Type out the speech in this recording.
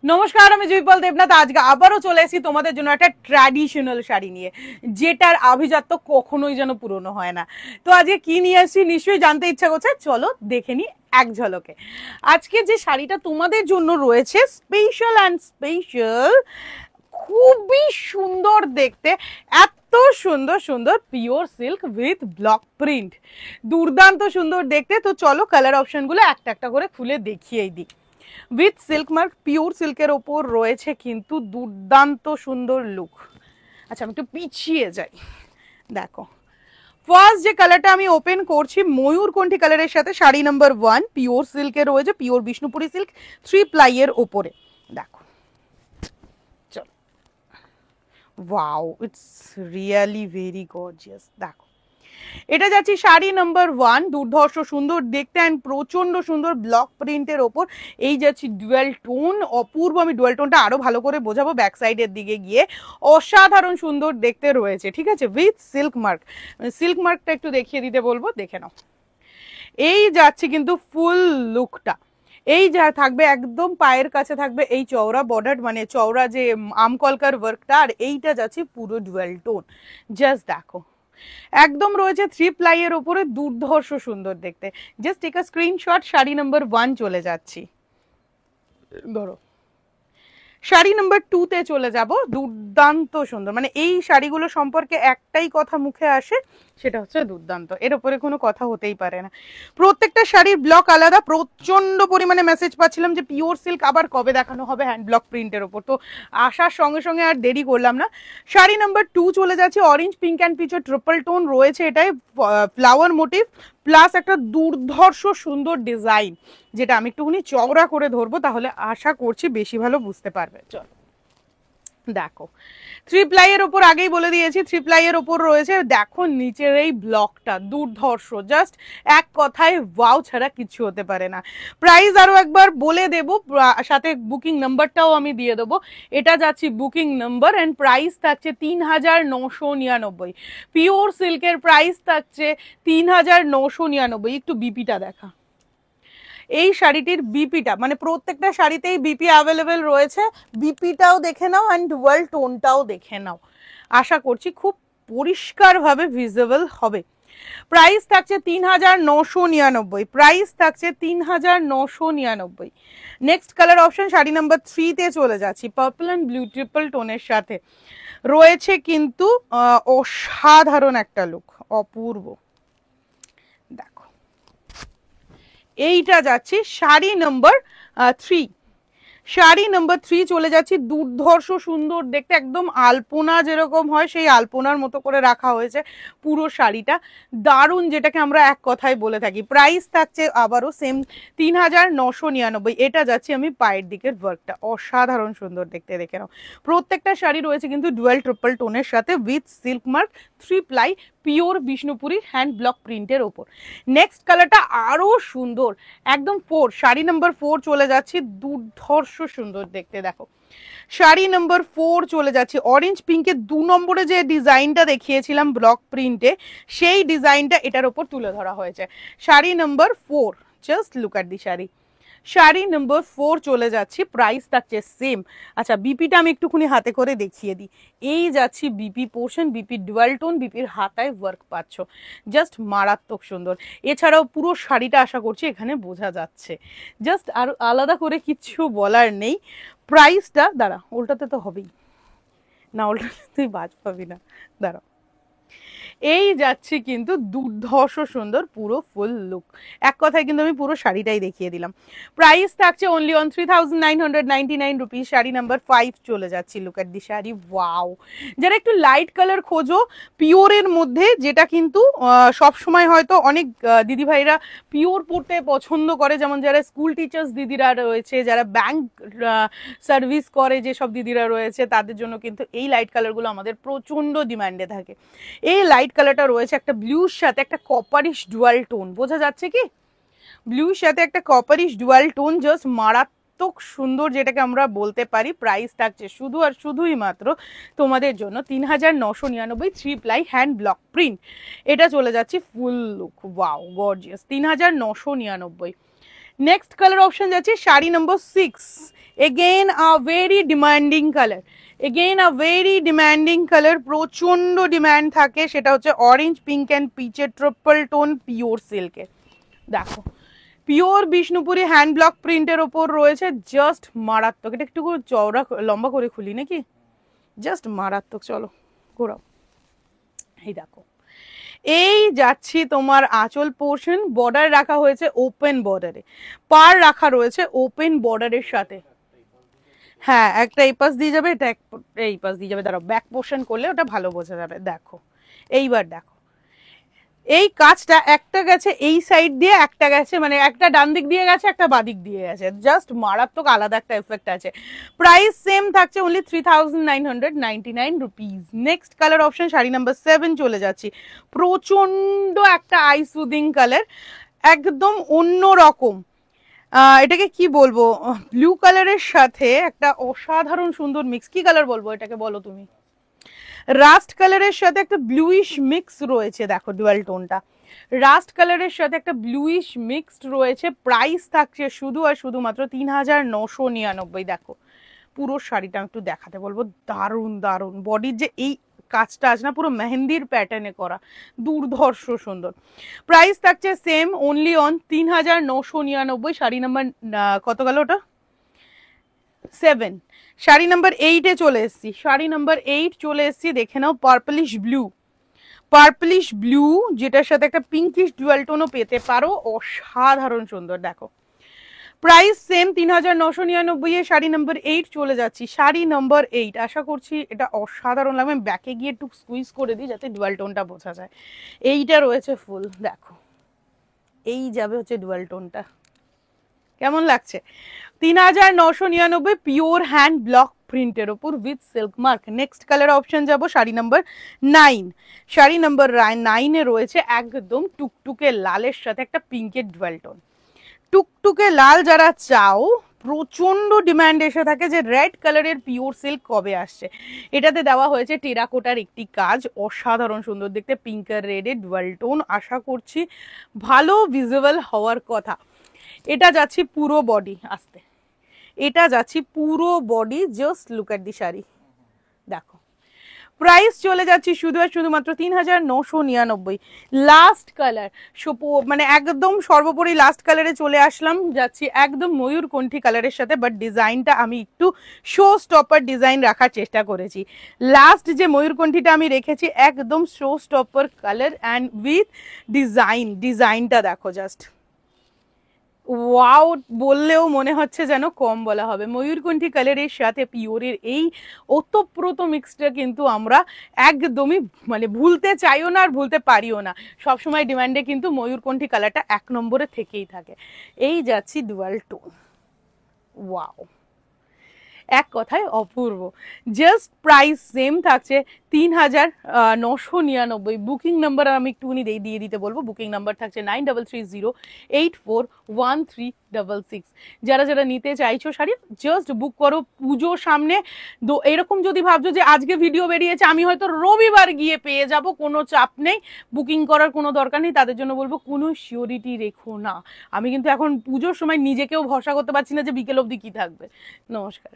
নমস্কার, আমি জুইপাল দেবনাথ। আজকে আবারও চলে এসেছি তোমাদের জন্য একটা ট্র্যাডিশনাল শাড়ি নিয়ে, যেটার আভিজাত্য কখনোই যেন পুরনো হয় না। তো আজকে কি নিয়ে এসেছি নিশ্চয়ই জানতে ইচ্ছা করছে, চলো দেখে নি এক ঝলকে। আজকে যে শাড়িটা তোমাদের জন্য রয়েছে স্পেশাল অ্যান্ড স্পেশাল, খুবই সুন্দর দেখতে, এত সুন্দর সুন্দর pure silk with block print, দুর্দান্ত সুন্দর দেখতে। তো চলো কালার অপশনগুলো একটা একটা করে খুলে দেখিয়েই দিই। উইথ সিল্ক মার্ক, পিওর সিল্কের ওপর রয়েছে কিন্তু দুর্দান্ত সুন্দর লুক। আচ্ছা, আমি একটু পিছিয়ে যাই, দেখো। ফার্স্ট যে কালারটা আমি ওপেন করছি ময়ূরকণ্ঠী কালারের সাথে, শাড়ি নাম্বার 1, পিওর সিল্কের রয়েছে, পিওর বিষ্ণুপুরি সিল্ক 3 প্লাইয়ের ওপরে। দেখো, চলো, wow, it's really very gorgeous. দেখো, এটা যাচ্ছি শাড়ি নাম্বার 1, দুর্ধর্ষ সুন্দর দেখতে অ্যান্ড প্রচন্ড সুন্দর ব্লক প্রিন্টের ওপর। এই যাচ্ছি ডুয়াল টোন, অপূর্ব। আমি ডুয়াল টোনটা আরো ভালো করে বোঝাবো ব্যাক সাইডের দিকে গিয়ে। অসাধারণ সুন্দর দেখতে রয়েছে, ঠিক আছে, উইথ সিল্ক মার্ক। সিল্ক মার্কটা একটু দেখিয়ে দিতে বলবো, দেখে নাও। এই যাচ্ছে কিন্তু ফুল লুকটা, এই যা থাকবে একদম পায়ের কাছে থাকবে এই চওড়া বর্ডার, মানে চওড়া যে আমকলকার ওয়ার্কটা, আর এইটা যাচ্ছে পুরো ডুয়াল টোন। জাস্ট দেখো, একদম রয়েছে 3 প্লাইয়ের উপরে, দুর্ধর্ষ সুন্দর দেখতে। Just take a screenshot. শাড়ি নাম্বার 1 চলে যাচ্ছি, ধরো। শাড়ি নাম্বার 2 তে চলে যাব। দুর্দান্ত সুন্দর, মানে এই শাড়িগুলো সম্পর্কে একটাই কথা মুখে আসে, সেটা হচ্ছে দুর্দান্ত। এর উপরে কোনো কথা হতেই পারে না। প্রত্যেকটা শাড়ির ব্লক আলাদা, প্রচন্ড পরিমাণে মেসেজ পাচ্ছিলাম যে পিওর সিল্ক আবার কবে দেখানো হবে হ্যান্ড ব্লক প্রিন্টের ওপর। তো আসার সঙ্গে সঙ্গে আর দেরি করলাম না। শাড়ি নাম্বার 2 চলে যাচ্ছে, অরেঞ্জ পিঙ্ক অ্যান্ড পিচের ট্রিপল টোন রয়েছে, এটাই ফ্লাওয়ার মোটিভ প্লাস একটা দুর্ধর্ষ সুন্দর ডিজাইন, যেটা আমি একটুখানি চওড়া করে ধরবো, তাহলে আশা করছি বেশি ভালো বুঝতে পারবে। চল দেখো, 3 প্লাইয়ের ওপর আগেই বলে দিয়েছি, 3 প্লাইয়ের ওপর রয়েছে। দেখো নিচের এই ব্লকটা দুর্ধর্ষ, জাস্ট এক কথায় ওয়াও ছাড়া কিছু হতে পারে না। প্রাইস আরো একবার বলে দেব, সাথে বুকিং নাম্বারটাও আমি দিয়ে দেবো। এটা যাচ্ছি বুকিং নাম্বার, এন্ড প্রাইস থাকছে ৩,৯৯৯। পিওর সিল্কের প্রাইস থাকছে ৩,৯৯৯। একটু বিপিটা দেখা, এই শাড়িটির বিপিটা, মানে প্রত্যেকটা শাড়িতেই বিপি অ্যাভেলেবেল রয়েছে, বিপিটাও দেখে নাও অ্যান্ড ডুয়াল টোনটাও দেখে নাও। আশা করছি খুব পরিষ্কারভাবে ভিজিবল হবে। প্রাইস থাকছে ৩,৯৯৯, প্রাইস থাকছে ৩,৯৯৯। Next colour option sari number 3 তে চলে যাচ্ছি, পার্পল অ্যান্ড ব্লু ট্রিপল টোনের সাথে রয়েছে কিন্তু অসাধারণ একটা লুক, অপূর্ব। দেখো, এইটা যাচ্ছি শাড়ি নাম্বার 3, শাড়ি নাম্বার 3 চলে যাচ্ছি, দুর্ধর্ষ সুন্দর দেখতে, একদম আলপনা যেরকম হয় সেই আলপনার মতো করে রাখা হয়েছে পুরো শাড়িটা, দারুণ, যেটাকে আমরা এক কথায় বলে থাকি। প্রাইস থাকছে আবারও সেম ৩,৯৯৯। এটা যাচ্ছি আমি পায়ের দিকের ওয়ার্কটা, অসাধারণ সুন্দর দেখতে, দেখে নাও। প্রত্যেকটা শাড়ি রয়েছে কিন্তু ডুয়াল ট্রিপল টোনের সাথে with silk mark, 3 ply, pure Bishnupuri hand block প্রিন্টের ওপর। নেক্সট কালারটা আরো সুন্দর, একদম 4, শাড়ি নাম্বার 4 চলে যাচ্ছি, দুর্ধর্ষ সুন্দর দেখতে। দেখো, শাড়ি নাম্বার 4 চলে যাচ্ছে, অরেঞ্জ পিঙ্কের 2 নম্বরে যে ডিজাইনটা দেখিয়েছিলাম ব্লক প্রিন্টে, সেই ডিজাইনটা এটার ওপর তুলে ধরা হয়েছে। Sari number 4, just look at the sari. Sari number 4 চলে যাচ্ছি, প্রাইস থাকছে সেম। আচ্ছা, বিপিটা আমি একটুখানি হাতে করে দেখিয়ে দিই। এই যাচ্ছি BP portion, BP dual tone, বিপির হাতায় ওয়ার্ক পাচ্ছ, জাস্ট মারাত্মক সুন্দর। এছাড়াও পুরো শাড়িটা আশা করছি এখানে বোঝা যাচ্ছে, জাস্ট আর আলাদা করে কিচ্ছু বলার নেই। প্রাইসটা দাঁড়া, উল্টাতে তো হবেই না, উল্টাতে তুই বাজ পাবি না, দাঁড়া। এই যাচ্ছে কিন্তু দুর্ধর্ষ সুন্দর পুরো ফুল লুক, এক কথায় কিন্তু আমি পুরো শাড়িটাই দেখিয়ে দিলাম। প্রাইস থাকছে only on 3,999 rupees. Sari number 5 চলে যাচ্ছি, look at the sari, wow. যারা একটু লাইট কালার খোঁজো পিওরের মধ্যে, যেটা কিন্তু সব সময় হয়তো অনেক দিদিভাইরা পিওর পড়তে পছন্দ করে, যেমন যারা স্কুল টিচার্স দিদিরা রয়েছে, যারা ব্যাংক সার্ভিস করে যেসব দিদিরা রয়েছে, তাদের জন্য কিন্তু এই লাইট কালারগুলো আমাদের প্রচন্ড ডিমান্ডে থাকে। এই লাইট কালারটা রয়েছে একটা ব্লুর সাথে একটা কপারিশ ডুয়াল টোন, বোঝা যাচ্ছে কি? ব্লুর সাথে একটা কপারিশ ডুয়াল টোন, জাস্ট মারাত্মক সুন্দর, যেটাকে আমরা বলতে পারি। প্রাইস থাকছে শুধু আর শুধুই মাত্র তোমাদের জন্য ৩,৯৯৯, 3 প্লাই হ্যান্ড ব্লক প্রিন্ট। এটা চলে যাচ্ছে ফুল look, wow gorgeous, ৩,৯৯৯। Next colour option যাচ্ছে শাড়ি নম্বর 6, again a very demanding colour, again a very demanding colour, প্রচন্ড ডিমান্ড থাকে, সেটা হচ্ছে অরেঞ্জ পিঙ্ক অ্যান্ড পিচের ট্রিপল টোন পিওর সিল্কের। দেখো পিওর বিষ্ণুপুরি হ্যান্ড ব্লক প্রিন্টের ওপর রয়েছে, জাস্ট মারাত্মক। এটা একটু চওড়া লম্বা করে খুলি নাকি, জাস্ট মারাত্মক। চলো ঘোরাও, এই দেখো এই যাচ্ছি তোমার আঁচল পোর্শন, বর্ডার রাখা হয়েছে ওপেন বর্ডারে, পার রাখা রয়েছে ওপেন বর্ডারের সাথে। হ্যাঁ একটা এই পাশ দিয়ে যাবে, এটা এই পাশ দিয়ে যাবে, দাঁড়াও ব্যাক পোর্শন করলে ওটা ভালো বোঝা যাবে। দেখো এইবার দেখো এই কাজটা একটা গেছে এই সাইড দিয়ে, একটা গেছে মানে একটা ডান দিক দিয়ে গেছে, একটা বাদিক দিয়ে গেছে, জাস্ট মারাত্মক আলাদা একটা এফেক্ট আছে। প্রাইস সেম থাকছে only 3999 rupees. Next colour option sari number 7 চলে যাচ্ছি, প্রচন্ড একটা আই সুদিং কালার, একদম অন্য রকম। এটাকে কি বলবো, ব্লু কালারের সাথে একটা অসাধারণ সুন্দর মিক্স, কি কালার বলবো এটাকে বলো তুমি, রাস্ট কালারের সাথে একটা ব্লুইশ মিক্স রয়েছে। দেখো ডুয়াল টোনটা রাস্ট কালারের সাথে একটা ব্লুইশ মিক্সড রয়েছে। প্রাইস থাকছে শুধু আর শুধুমাত্র 3999। দেখো পুরো শাড়িটা একটু দেখাতে বলবো, দারুণ দারুণ বডির যে এই কাজটা আছে না, পুরো মেহেন্দির প্যাটার্নে করা, দুর্ধর্ষ সুন্দর। প্রাইস থাকছে same only on 3999। Sari number কত গেল ওটা, 7। শাড়ি নাম্বার 8-এ চলে এসেছি, শাড়ি নাম্বার 8 চলে এসেছি, দেখে নাও পার্পলিশ ব্লু, পার্পলিশ ব্লু যেটার সাথে একটা পিঙ্কিশ ডুয়াল টোনও পেতে পারো, অসাধারণ সুন্দর। দেখো প্রাইস সেম 3999 এ শাড়ি নাম্বার 8 চলে যাচ্ছি। শাড়ি নাম্বার 8 আশা করছি এটা অসাধারণ লাগবে, আমি ব্যাকে গিয়ে একটু স্কুইজ করে দিই যাতে ডুয়াল টোনটা বোঝা যায়। এইটা রয়েছে ফুল, দেখো এই যাবে হচ্ছে ডুয়াল টোনটা, কেমন লাগছে, 3999 পিওর হ্যান্ড ব্লক প্রিন্টের ওপর with silk mark. Next colour option যাব শাড়ি নাম্বার 9, শাড়ি নাম্বার 9-এ রয়েছে একদম টুকটুকে লালের সাথে একটা পিঙ্কের ডুয়াল টোন। টুকটুকে লাল যারা চাও, প্রচন্ড ডিমান্ড এসে থাকে যে রেড কালারের পিওর সিল্ক কবে আসছে। এটাতে দেওয়া হয়েছে টেরাকোটার একটি কাজ, অসাধারণ সুন্দর দেখতে, পিঙ্ক আর রেডের ডুয়াল টোন, আশা করছি ভালো ভিজিবল হওয়ার কথা। এটা যাচ্ছি পুরো বডি, আসতে এটা যাচ্ছি পুরো বডি, জাস্ট লুক এট দি শাড়ি। দেখো প্রাইস চলে যাচ্ছি শুধু আর শুধুমাত্র 3999। লাস্ট কালার, মানে একদম সর্বোপরি লাস্ট কালারে চলে আসলাম, যাচ্ছি একদম ময়ূরকণ্ঠী কালারের সাথে, বাট ডিজাইনটা আমি একটু শো স্টপার ডিজাইন রাখার চেষ্টা করেছি। লাস্ট যে ময়ূরকণ্ঠীটা আমি রেখেছি একদম show stopper colour and with design, ডিজাইনটা দেখো জাস্ট ওয়াও, বললেও মনে হচ্ছে যেন কম বলা হবে। ময়ূরকণ্ঠী কালারের সাথে পিওরের এই ওতপ্রোত মিক্সটা কিন্তু আমরা একদমই মানে ভুলতে চাইও না আর ভুলতে পারিও না, সবসময় ডিমান্ডে কিন্তু ময়ূরকণ্ঠী কালারটা 1 নম্বরে থেকেই থাকে। এই যাচ্ছি ডুয়াল টোন, ওয়াও এক কথায় অপূর্ব। জাস্ট প্রাইস সেম থাকছে 3999। বুকিং নাম্বার আমি একটুখানি দিয়ে দিতে বলবো, বুকিং নাম্বার থাকছে 9330841366। যারা যারা নিতে চাইছো শাড়ি জাস্ট বুক করো, পুজোর সামনে। এরকম যদি ভাবছো যে আজকে ভিডিও বেরিয়েছে আমি হয়তো রবিবার গিয়ে পেয়ে যাব, কোনো চাপ নেই, বুকিং করার কোনো দরকার নেই, তাদের জন্য বলবো কোনো সিওরিটি রেখো না। আমি কিন্তু এখন পুজোর সময় নিজেকেও ভরসা করতে পারছি না যে বিকেল অবধি কি থাকবে। নমস্কার।